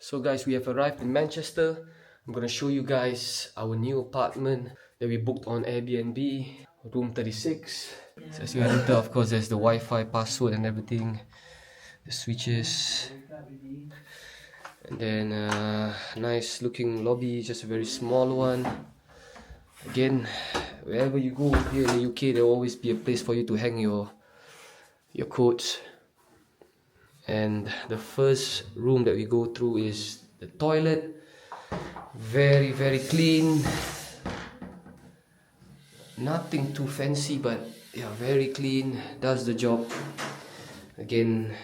So guys, we have arrived in Manchester. I'm gonna show you guys our new apartment that we booked on Airbnb, room 36. So as you enter, of course, there's the Wi-Fi password and everything, the switches, and then nice looking lobby, just a very small one. Again, wherever you go here in the UK, there will always be a place for you to hang your coats. And the first room that we go through is the toilet. Very clean. Nothing too fancy, but yeah, very clean. Does the job. Again,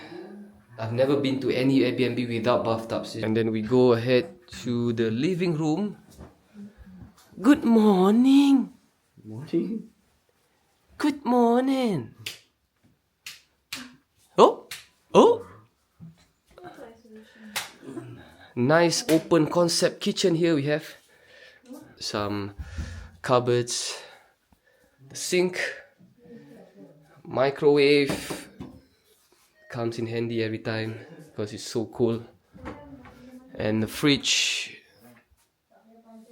I've never been to any Airbnb without bathtubs. And then we go ahead to the living room. Good morning. Morning. Good morning. Oh. Nice open concept kitchen here. We have some cupboards, the sink, microwave, comes in handy every time because it's so cool, and the fridge.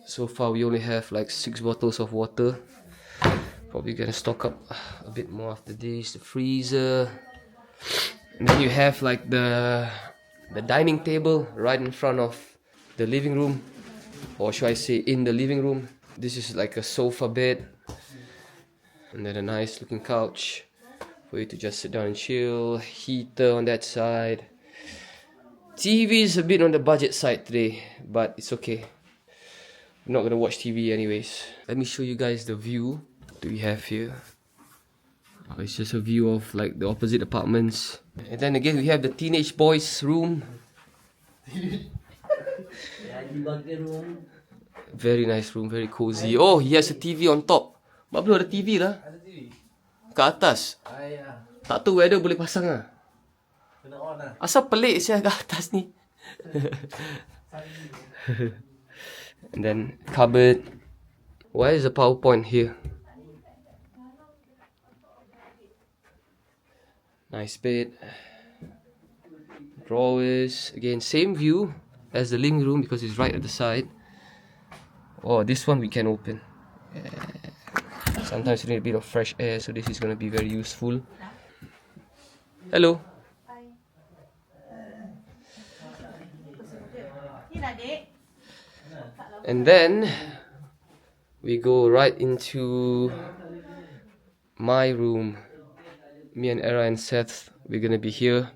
So far we only have like 6 bottles of water, probably gonna stock up a bit more after this. The freezer, and then you have like the dining table right in front of the living room, or should I say in the living room. This is like a sofa bed, and then a nice looking couch for you to just sit down and chill. Heater on that side. TV is a bit on the budget side today, but it's okay. I'm not gonna watch TV anyways. Let me show you guys the view that we have here. It's just a view of like the opposite apartments. And then again we have the teenage boys room. Very nice room, very cozy. Oh, he has a TV on top. Mak belum ada TV lah. Ada TV? Kat atas. Ya. Tak tahu whether boleh pasang lah. Kena on lah. Asal pelik saya kat atas ni. And then cupboard. Why is the PowerPoint here? Nice bed. Drawers. Again, same view as the living room because it's right at the side. Oh, this one we can open. Sometimes you need a bit of fresh air, so this is going to be very useful. Hello. And then we go right into my room. Me and Era and Seth, we're gonna be here.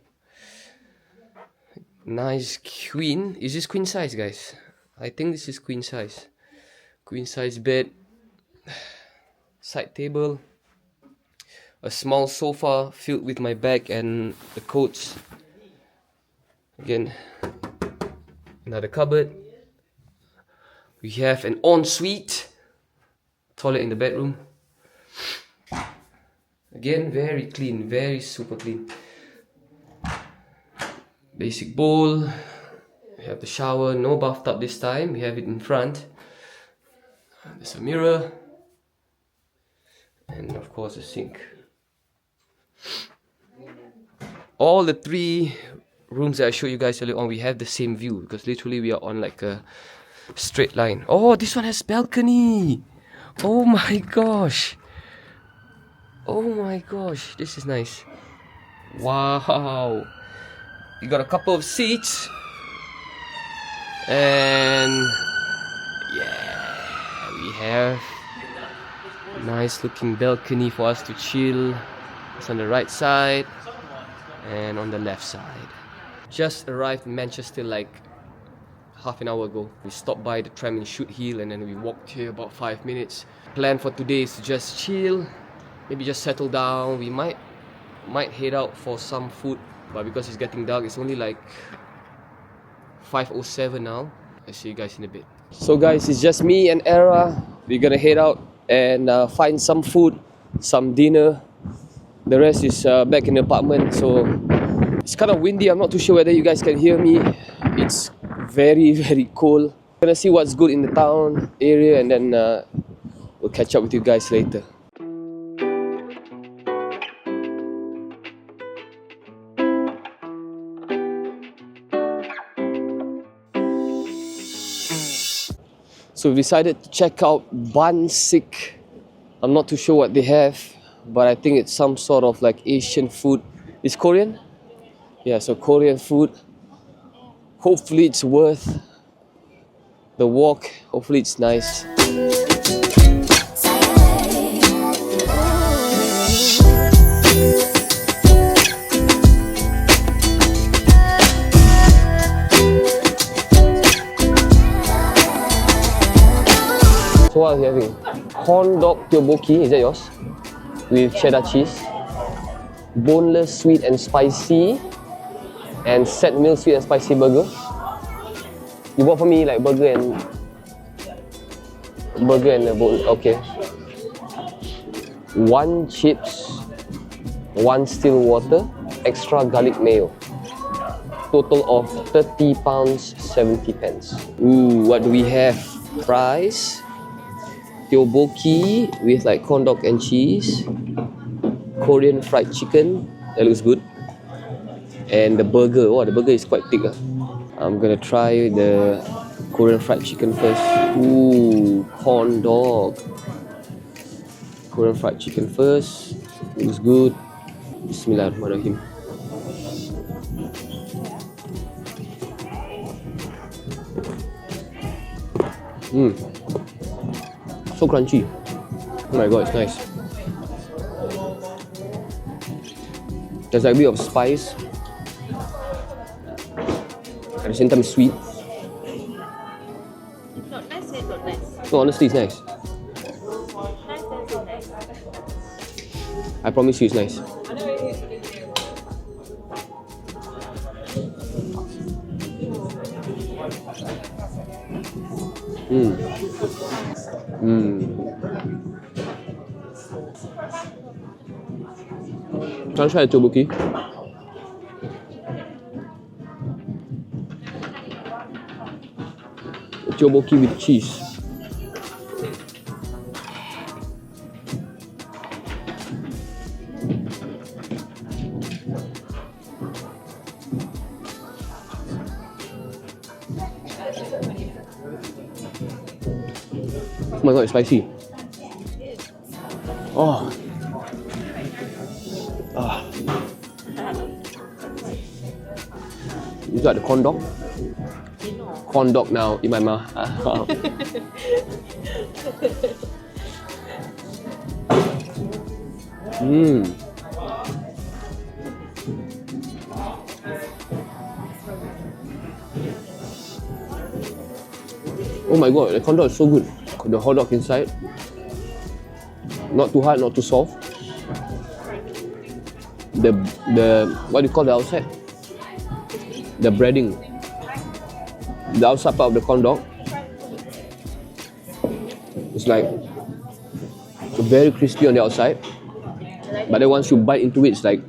Nice queen. Is this queen size, guys? I think this is queen size. Queen size bed. Side table. A small sofa filled with my bag and the coats. Again, another cupboard. We have an ensuite. Toilet in the bedroom. Again, very clean, very super clean. Basic bowl. We have the shower, no bathtub this time. We have it in front. There's a mirror. And of course a sink. All the 3 rooms that I showed you guys earlier on, we have the same view because literally we are on like a straight line. Oh, this one has balcony. Oh my gosh. Oh my gosh, this is nice. Wow. You got a couple of seats. And yeah, we have a nice looking balcony for us to chill. It's on the right side and on the left side. Just arrived in Manchester like half an hour ago. We stopped by the tram in Shoot Hill and then we walked here about 5 minutes. Plan for today is to just chill, maybe just settle down. We might head out for some food, but because it's getting dark, it's only like 5:07 now. I'll see you guys in a bit. So guys, it's just me and Era. We're gonna head out and find some food, some dinner. The rest is back in the apartment. So it's kind of windy. I'm not too sure whether you guys can hear me. It's very cold. Gonna see what's good in the town area and then we'll catch up with you guys later. So we decided to check out Bunsik. I'm not too sure what they have, but I think it's some sort of like Asian food. It's Korean? Yeah, so Korean food. Hopefully it's worth the walk. Hopefully it's nice. So what are you having? Corn dog tteokbokki, is that yours? With cheddar cheese. Boneless sweet and spicy. And set meal sweet and spicy burger. You bought for me like burger and a bowl. Okay. 1 chips, 1 still water, extra garlic mayo. Total of £30.70. Ooh, what do we have? Fries, tteokbokki with like corn dog and cheese, Korean fried chicken, that looks good, and the burger. Oh, the burger is quite thick. I'm gonna try the Korean fried chicken first. Ooh, corn dog. Korean fried chicken first. Looks good. Bismillahirrahmanirrahim. So crunchy. Oh my god, it's nice. There's like a bit of spice. At the same time, it's sweet. Not nice, not nice. No, honestly, it's nice. Nice. I promise you, it's nice. Can I try the tteokbokki? Tteokbokki with cheese. Oh my god, it's spicy. Oh. You got the corn dog? Corn dog now in my mouth. Oh my god, the corn dog is so good. The hot dog inside. Not too hard, not too soft. The what do you call the outside? The breading. The outside part of the corn dog. It's like very crispy on the outside. But then once you bite into it, it's like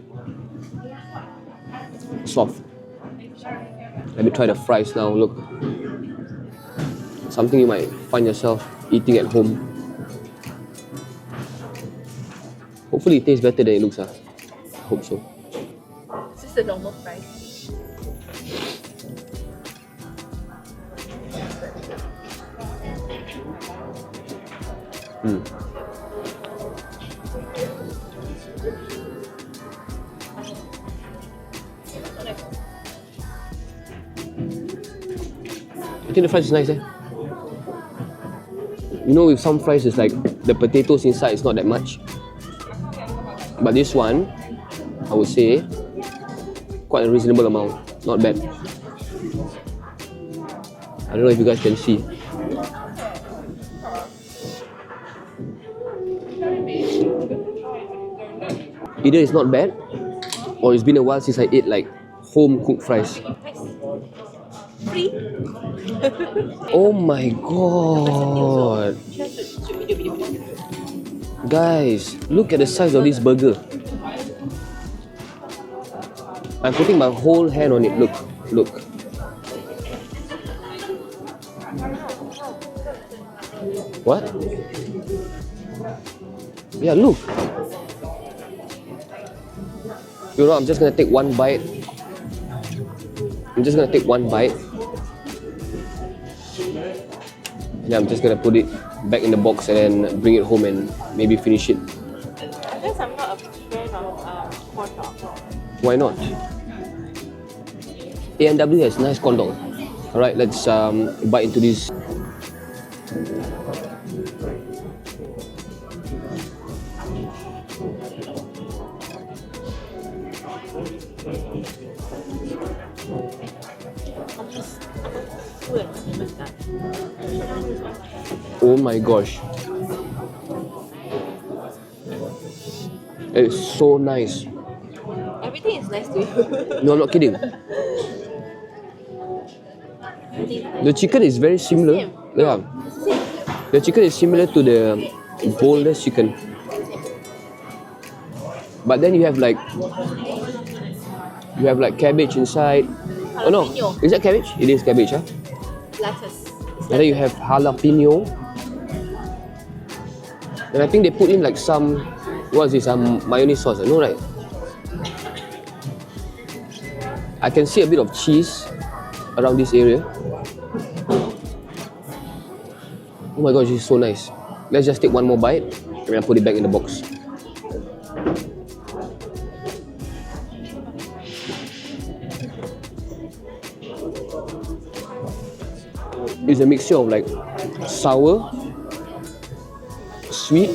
soft. Let me try the fries now, look. Something you might find yourself eating at home. Hopefully it tastes better than it looks. I hope so. This is the normal price. I think the fries is nice. You know, with some fries, it's like the potatoes inside is not that much. But this one, I would say, quite a reasonable amount. Not bad. I don't know if you guys can see. Either it's not bad, or it's been a while since I ate like home cooked fries. Free? Oh my god! Guys, look at the size of this burger. I'm putting my whole hand on it. Look, look. What? Yeah, look. You know, I'm just gonna take one bite. Yeah, I'm just gonna put it back in the box and then bring it home and maybe finish it. I guess I'm not a fan of corn dog. Why not? A&W has nice corn dog. Alright, let's bite into this. Oh my gosh. It's so nice. Everything is nice to you. No, I'm not kidding. The chicken is very similar. Same. Yeah. The chicken is similar to the boneless chicken. But then you have like cabbage inside. Oh no, Jalapeno. is that cabbage? It is cabbage, huh? Lettuce. And then you have jalapeno. And I think they put in like some, what is this, mayonnaise sauce, no right? I can see a bit of cheese around this area. Oh my gosh, this is so nice. Let's just take one more bite and I'll put it back in the box. It's a mixture of like sour, sweet,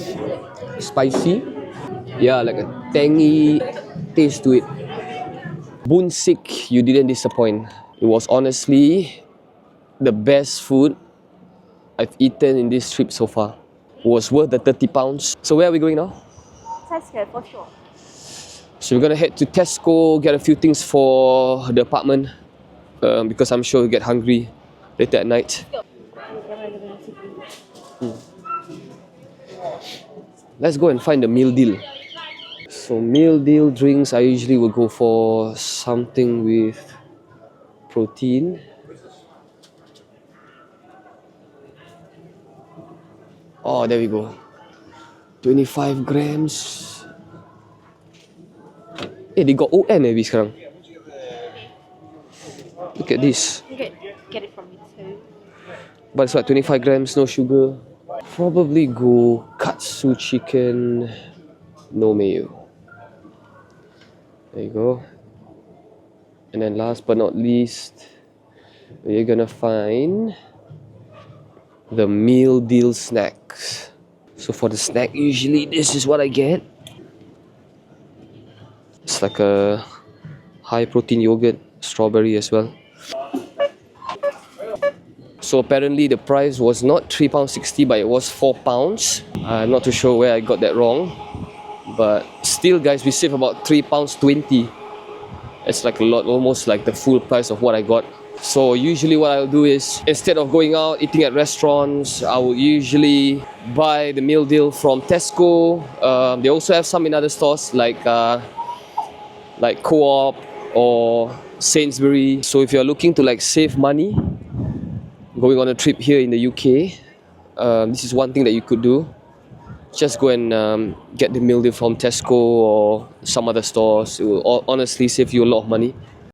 spicy, yeah, like a tangy taste to it. Bunsik, you didn't disappoint. It was honestly the best food I've eaten in this trip so far. It was worth the 30 pounds. So where are we going now? Tesco for sure. So we're gonna head to Tesco, get a few things for the apartment because I'm sure we'll get hungry later at night. Let's go and find the meal deal. So meal deal drinks, I usually will go for something with protein. Oh, there we go. 25 grams. They got ON sekarang. Look at this. You get it from me too. But it's like 25 grams, no sugar. Probably go katsu chicken, no mayo. There you go. And then last but not least, we're gonna find the meal deal snacks. So for the snack, usually this is what I get. It's like a high protein yogurt, strawberry as well. So apparently the price was not £3.60 but it was £4. I'm not too sure where I got that wrong. But still guys, we save about £3.20. It's like a lot, almost like the full price of what I got. So usually what I'll do is, instead of going out eating at restaurants, I will usually buy the meal deal from Tesco. They also have some in other stores like Co-op or Sainsbury. So if you're looking to like save money going on a trip here in the UK, this is one thing that you could do. Just go and get the meal deal from Tesco or some other stores. It will honestly save you a lot of money.